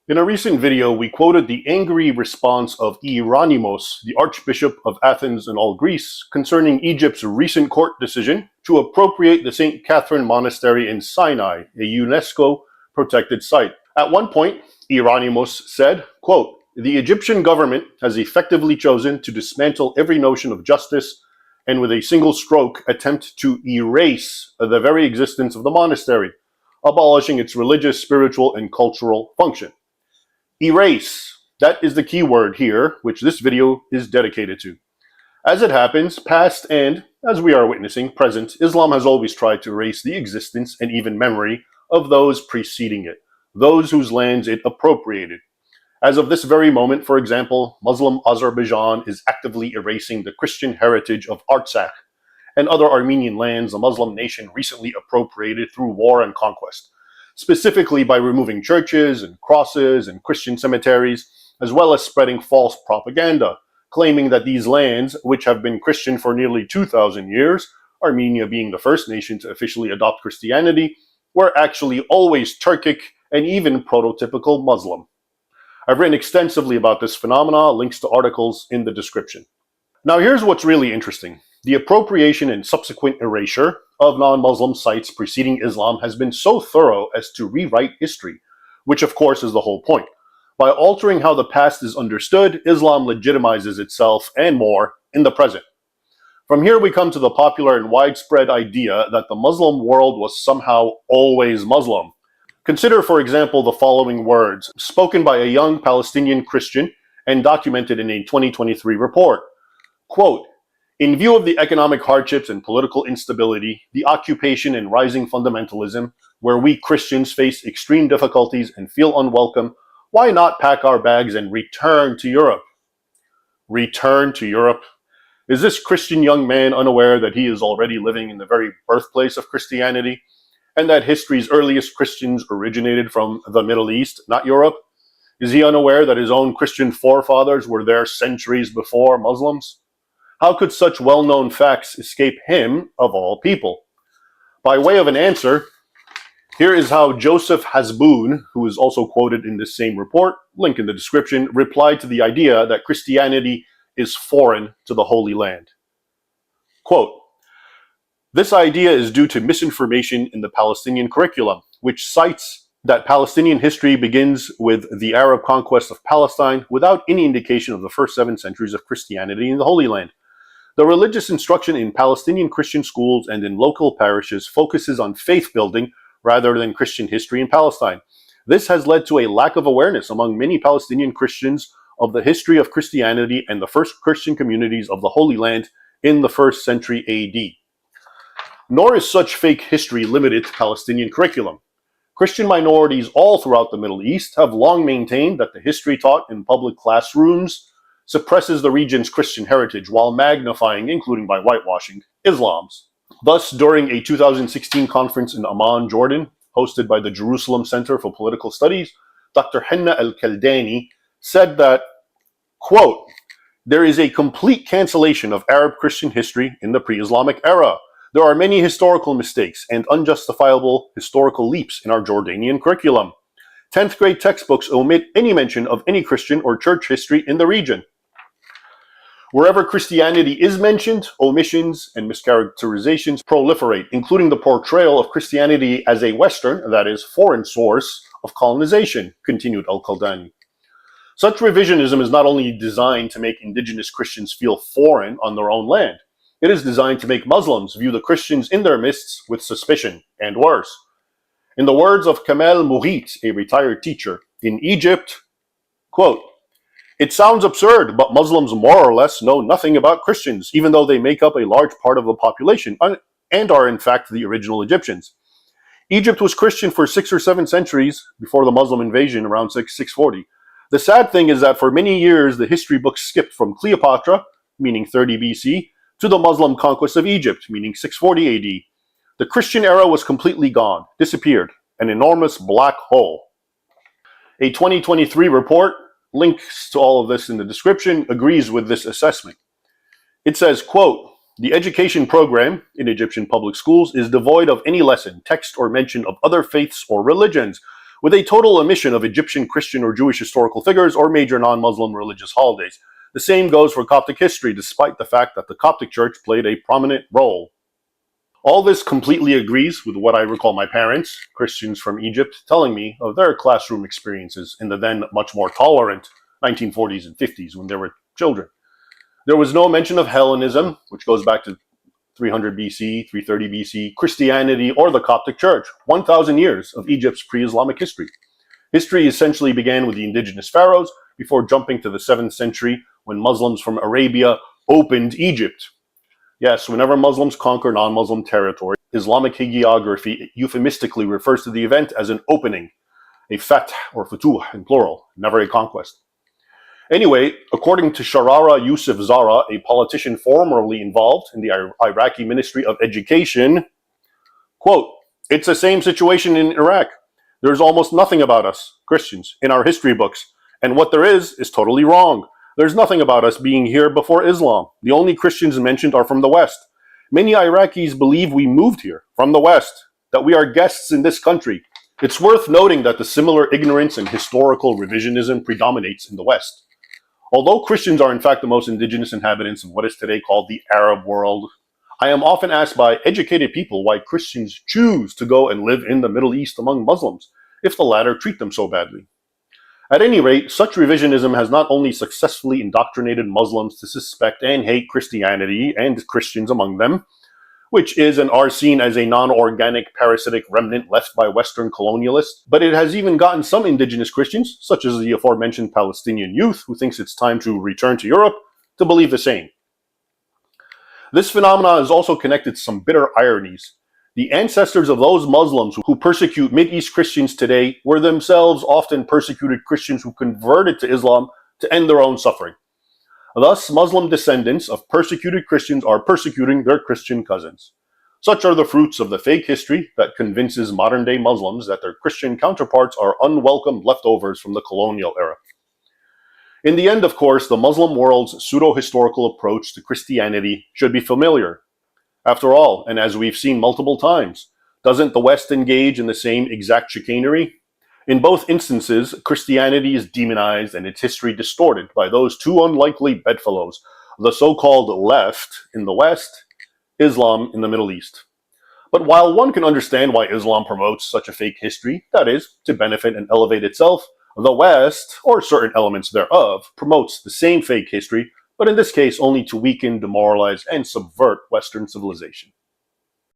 In a recent video, we quoted the angry response of Hieronymus, the Archbishop of Athens and all Greece, concerning Egypt's recent court decision to appropriate the St. Catherine Monastery in Sinai, a UNESCO protected site. At one point, Hieronymus said, quote, "The Egyptian government has effectively chosen to dismantle every notion of justice and with a single stroke attempt to erase the very existence of the monastery, abolishing its religious, spiritual, and cultural function." Erase. That is the key word here, which this video is dedicated to. As it happens, past and, as we are witnessing, present, Islam has always tried to erase the existence and even memory of those preceding it, those whose lands it appropriated. As of this very moment, for example, Muslim Azerbaijan is actively erasing the Christian heritage of Artsakh and other Armenian lands the Muslim nation recently appropriated through war and conquest, specifically by removing churches and crosses and Christian cemeteries, as well as spreading false propaganda, claiming that these lands, which have been Christian for nearly 2,000 years, Armenia being the first nation to officially adopt Christianity, were actually always Turkic and even prototypical Muslim. I've written extensively about this phenomena, links to articles in the description. Now here's what's really interesting. The appropriation and subsequent erasure of non-Muslim sites preceding Islam has been so thorough as to rewrite history, which of course is the whole point. By altering how the past is understood, Islam legitimizes itself and more in the present. From here we come to the popular and widespread idea that the Muslim world was somehow always Muslim. Consider, for example, the following words, spoken by a young Palestinian Christian and documented in a 2023 report. Quote, "In view of the economic hardships and political instability, the occupation and rising fundamentalism, where we Christians face extreme difficulties and feel unwelcome, why not pack our bags and return to Europe?" Return to Europe? Is this Christian young man unaware that he is already living in the very birthplace of Christianity, and that history's earliest Christians originated from the Middle East, not Europe? Is he unaware that his own Christian forefathers were there centuries before Muslims? How could such well-known facts escape him, of all people? By way of an answer, here is how Joseph Hasboun, who is also quoted in this same report, link in the description, replied to the idea that Christianity is foreign to the Holy Land. Quote, "This idea is due to misinformation in the Palestinian curriculum, which cites that Palestinian history begins with the Arab conquest of Palestine without any indication of the first 7 centuries of Christianity in the Holy Land. The religious instruction in Palestinian Christian schools and in local parishes focuses on faith building rather than Christian history in Palestine. This has led to a lack of awareness among many Palestinian Christians of the history of Christianity and the first Christian communities of the Holy Land in the 1st century AD. Nor is such fake history limited to Palestinian curriculum. Christian minorities all throughout the Middle East have long maintained that the history taught in public classrooms suppresses the region's Christian heritage while magnifying, including by whitewashing, Islam's. Thus, during a 2016 conference in Amman, Jordan, hosted by the Jerusalem Center for Political Studies, Dr. Henna al-Kaldani said that, quote, "There is a complete cancellation of Arab Christian history in the pre-Islamic era. There are many historical mistakes and unjustifiable historical leaps in our Jordanian curriculum. 10th grade textbooks omit any mention of any Christian or church history in the region. Wherever Christianity is mentioned, omissions and mischaracterizations proliferate, including the portrayal of Christianity as a Western, that is, foreign source of colonization," continued al-Kaldani. Such revisionism is not only designed to make indigenous Christians feel foreign on their own land, it is designed to make Muslims view the Christians in their midst with suspicion, and worse. In the words of Kamal Mughit, a retired teacher, in Egypt, quote, "It sounds absurd, but Muslims more or less know nothing about Christians, even though they make up a large part of the population and are in fact the original Egyptians. Egypt was Christian for 6 or 7 centuries before the Muslim invasion around 640. The sad thing is that for many years, the history books skipped from Cleopatra, meaning 30 BC, to the Muslim conquest of Egypt, meaning 640 AD. The Christian era was completely gone, disappeared, an enormous black hole." A 2023 report, links to all of this in the description, agrees with this assessment. It says, quote, "The education program in Egyptian public schools is devoid of any lesson, text, or mention of other faiths or religions, with a total omission of Egyptian, Christian, or Jewish historical figures or major non-Muslim religious holidays. The same goes for Coptic history, despite the fact that the Coptic Church played a prominent role. All this completely agrees with what I recall my parents, Christians from Egypt, telling me of their classroom experiences in the then much more tolerant 1940s and 50s when they were children. There was no mention of Hellenism, which goes back to 300 BC, 330 BC, Christianity, or the Coptic Church, 1,000 years of Egypt's pre-Islamic history. History essentially began with the indigenous pharaohs before jumping to the 7th century when Muslims from Arabia opened Egypt. Yes, whenever Muslims conquer non-Muslim territory, Islamic hagiography euphemistically refers to the event as an opening, a fath or futuh in plural, never a conquest. Anyway, according to Sharara Yusuf Zara, a politician formerly involved in the Iraqi Ministry of Education, quote, "It's the same situation in Iraq. There's almost nothing about us, Christians, in our history books, and what there is totally wrong. There's nothing about us being here before Islam. The only Christians mentioned are from the West. Many Iraqis believe we moved here from the West, that we are guests in this country. It's worth noting that the similar ignorance and historical revisionism predominates in the West. Although Christians are in fact the most indigenous inhabitants of what is today called the Arab world, I am often asked by educated people why Christians choose to go and live in the Middle East among Muslims, if the latter treat them so badly. At any rate, such revisionism has not only successfully indoctrinated Muslims to suspect and hate Christianity and Christians among them, which is and are seen as a non-organic parasitic remnant left by Western colonialists, but it has even gotten some indigenous Christians, such as the aforementioned Palestinian youth who thinks it's time to return to Europe, to believe the same. This phenomenon is also connected to some bitter ironies. The ancestors of those Muslims who persecute Mideast Christians today were themselves often persecuted Christians who converted to Islam to end their own suffering. Thus, Muslim descendants of persecuted Christians are persecuting their Christian cousins. Such are the fruits of the fake history that convinces modern-day Muslims that their Christian counterparts are unwelcome leftovers from the colonial era. In the end, of course, the Muslim world's pseudo-historical approach to Christianity should be familiar. After all, and as we've seen multiple times, doesn't the West engage in the same exact chicanery? In both instances, Christianity is demonized and its history distorted by those two unlikely bedfellows, the so-called left in the West, Islam in the Middle East. But while one can understand why Islam promotes such a fake history, that is, to benefit and elevate itself, the West, or certain elements thereof, promotes the same fake history, but in this case only to weaken, demoralize, and subvert Western civilization.